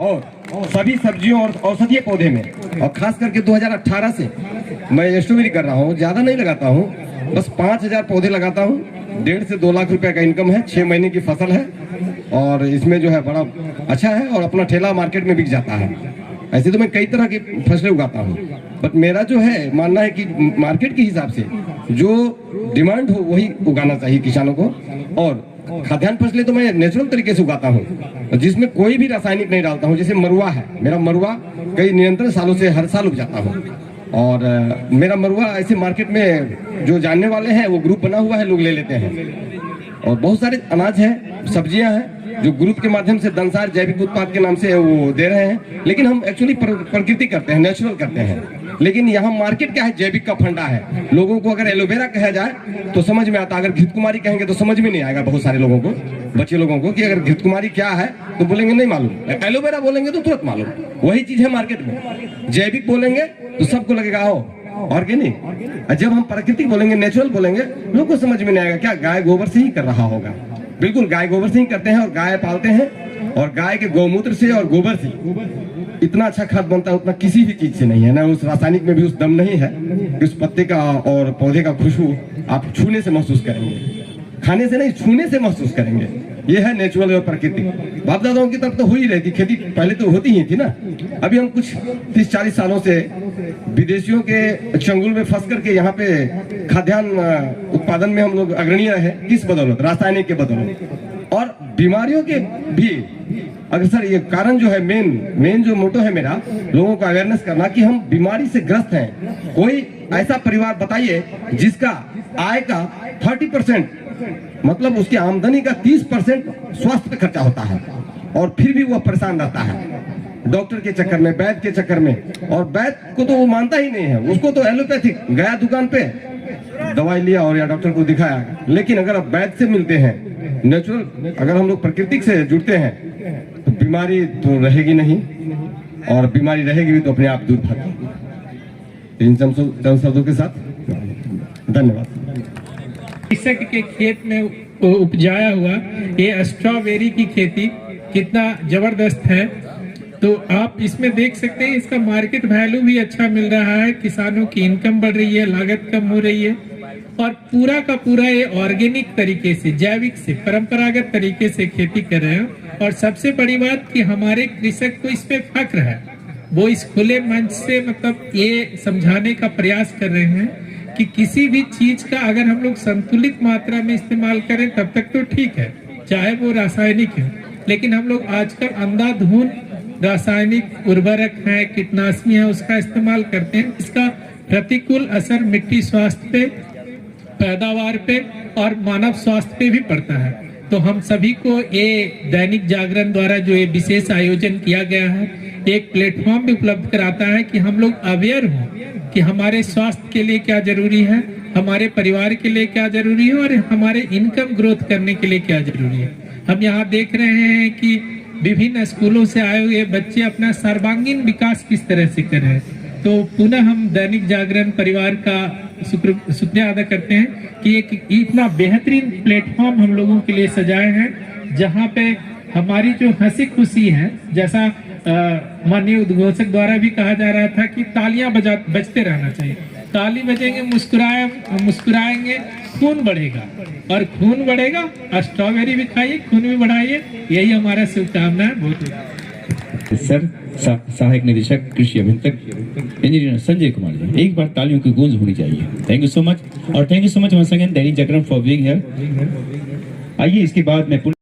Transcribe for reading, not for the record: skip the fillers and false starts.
और सभी सब्जियों और औषधीय पौधे में, और खास करके 2018 से मैं स्ट्रॉबेरी कर रहा हूँ। ज्यादा नहीं लगाता हूँ, बस 5000 पौधे लगाता हूँ। 1.5 से 2 लाख रुपए का इनकम है। 6 महीने की फसल है और इसमें जो है बड़ा अच्छा है और अपना ठेला मार्केट में बिक जाता है। ऐसे तो मैं कई तरह की फसलें उगाता हूँ, बट मेरा जो है मानना है कि मार्केट के हिसाब से जो डिमांड हो वही उगाना चाहिए किसानों को। और खाद्यान्न फसलें तो मैं नेचुरल तरीके से उगाता हूँ, जिसमें कोई भी रासायनिक नहीं डालता हूँ। जैसे मरुआ है, मेरा मरुआ कई निरंतर सालों से हर साल उपजाता हूँ। और मेरा मरुआ ऐसे मार्केट में जो जानने वाले हैं वो ग्रुप बना हुआ है, लोग ले लेते हैं। और बहुत सारे अनाज हैं, सब्जियां हैं जो ग्रुप के माध्यम से दंसार जैविक उत्पाद के नाम से वो दे रहे हैं। लेकिन हम एक्चुअली प्रकृति करते हैं, नेचुरल करते हैं। लेकिन यहाँ मार्केट क्या है, जैविक का फंडा है। लोगों को अगर एलोवेरा कहा जाए तो समझ में आता, अगर घृत कुमारी कहेंगे तो समझ में नहीं आएगा बहुत सारे लोगों को, बच्चे लोगों को, कि अगर घृत कुमारी क्या है तो बोलेंगे नहीं मालूम। एलोवेरा बोलेंगे तो तुरंत मालूम। वही चीज है मार्केट में। जैविक बोलेंगे तो सबको लगेगा आओ ऑर्गेनिक। जब हम प्राकृतिक बोलेंगे, नेचुरल बोलेंगे, लोगों को समझ में नहीं आएगा। क्या गाय गोबर से ही कर रहा होगा? बिल्कुल, गाय गोबर से ही करते हैं और गाय पालते हैं। और गाय के गौमूत्र से और गोबर से इतना अच्छा खाद बनता है उतना किसी भी चीज से नहीं है। ना उस रासायनिक में भी उस दम नहीं है कि उस पत्ते का और पौधे का खुशबू आप छूने से महसूस करेंगे, खाने से नहीं छूने से महसूस करेंगे। ये है नेचुरल और प्राकृतिक। बाप दादाओं की तरफ तो हो ही रही थी खेती, पहले तो होती ही थी ना। अभी हम कुछ 30-40 सालों से विदेशियों के चंगुल में फंस करके यहाँ पे खाद्यान्न उत्पादन में हम लोग अग्रणी रहे। किस बदौलत? रासायनिक के बदौलत। और बीमारियों के भी अक्सर ये कारण जो है, मेन जो मोटो है मेरा, लोगों को अवेयरनेस करना कि हम बीमारी से ग्रस्त हैं। कोई ऐसा परिवार बताइए जिसका आय का 30%, मतलब उसकी आमदनी का 30% स्वास्थ्य पे खर्चा होता है, और फिर भी वह परेशान रहता है डॉक्टर के चक्कर में, वैद्य के चक्कर में। और वैद्य को तो वो मानता ही नहीं है, उसको तो एलोपैथिक, गया दुकान पे दवाई लिया और या डॉक्टर को दिखाया। लेकिन अगर आप वैद्य से मिलते हैं, नेचुरल, अगर हम लोग प्राकृतिक से जुड़ते हैं, तो बीमारी तो रहेगी नहीं, और बीमारी रहेगी भी तो अपने आप दूर भागेगी। इन शब्दों के साथ धन्यवाद। कृषक के खेत में उपजाया हुआ ये स्ट्रॉबेरी की खेती कितना जबरदस्त है। तो आप इसमें देख सकते हैं, इसका मार्केट वैल्यू भी अच्छा मिल रहा है, किसानों की इनकम बढ़ रही है, लागत कम हो रही है, और पूरा का पूरा ये ऑर्गेनिक तरीके से, जैविक से, परंपरागत तरीके से खेती कर रहे हैं। और सबसे बड़ी बात कि हमारे कृषक को इस पे फक्र है। वो इस खुले मंच से मतलब ये समझाने का प्रयास कर रहे हैं कि किसी भी चीज का अगर हम लोग संतुलित मात्रा में इस्तेमाल करें तब तक तो ठीक है, चाहे वो रासायनिक है। लेकिन हम लोग आजकल अंधाधुंध रासायनिक उर्वरक है, कीटनाशनी है, उसका इस्तेमाल करते हैं। इसका प्रतिकूल असर मिट्टी स्वास्थ्य पे, पैदावार पे और मानव स्वास्थ्य पे भी पड़ता है। तो हम सभी को ये दैनिक जागरण द्वारा जो ये विशेष आयोजन किया गया है, एक प्लेटफॉर्म भी उपलब्ध कराता है कि हम लोग अवेयर हों कि हमारे स्वास्थ्य के लिए क्या जरूरी है, हमारे परिवार के लिए क्या जरूरी है, और हमारे इनकम ग्रोथ करने के लिए क्या जरूरी है। हम यहाँ देख रहे हैं कि विभिन्न स्कूलों से आए हुए बच्चे अपना सर्वांगीण विकास किस तरह से कर रहे हैं। तो पुनः हम दैनिक जागरण परिवार का शुक्रिया अदा करते हैं कि एक इतना बेहतरीन प्लेटफॉर्म हम लोगों के लिए सजाए हैं, जहाँ पे हमारी जो हंसी खुशी है, जैसा माननीय उद्घोषक द्वारा भी कहा जा रहा था कि तालियां बजते रहना चाहिए। ताली बजेंगे, मुस्कुराएंगे, खून बढ़ेगा, और खून बढ़ेगा, स्ट्रॉबेरी भी खाइए, खून भी बढ़ाइए। यही हमारा शुभकामना है। बहुत सर, सहायक निदेशक कृषि अभियंतक इंजीनियर संजय कुमार जी, एक बार तालियों की गूंज होनी चाहिए। थैंक यू सो मच, और thank you so much once again Dainik Jagran for being here. आइए इसके बाद मैं